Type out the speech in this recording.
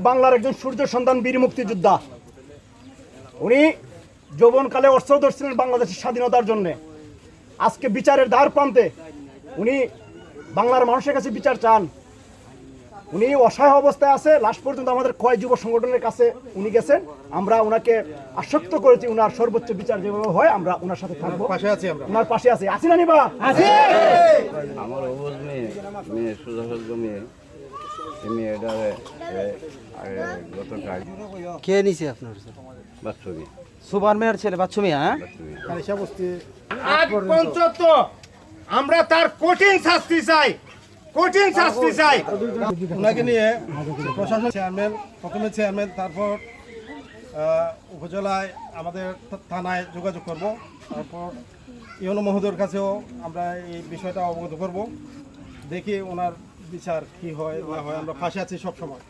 বাংলার একজন সূর্য সন্তান বীর মুক্তিযোদ্ধা। উনি যৌবনকালে অস্ত্র ধরছিলেন বাংলাদেশের স্বাধীনতার জন্য। আজকে বিচারের দ্বার প্রান্তে উনি বাংলার মানুষের কাছে বিচার চান। উনি অসহায় অবস্থায় আছে। লাস্ট পর্যন্ত আমাদের ক্ষয় যুব সংগঠনের কাছে উনি গেছেন। আমরা ওনাকে আশ্বস্ত করেছি উনার সর্বোচ্চ বিচার যেভাবে হয় আমরা ওনার সাথে থাকবো, ওনার পাশে আছি। আছি না নিবা? আমার অবুজ মেয়ে সুযোগ্য মেয়েটা গতকাল কে নিছে আপনার বাচ্চা মেয়ে সুপার মেয়ের ছেলে বাচ্চু মিয়া? আজ পর্যন্ত আমরা তার কঠিন শাস্তি চাই, কঠিন শাস্তি চাই। ওনাকে নিয়ে প্রশাসন চেয়ারম্যান, প্রথমে চেয়ারম্যান, তারপর উপজেলায় আমাদের থানায় যোগাযোগ করব, তারপর ইউনো মহোদয়ের কাছেও আমরা এই বিষয়টা অবগত করব। দেখি ওনার বিচার কি হয় না হয়। আমরা ফাঁসে আছি সবসময়।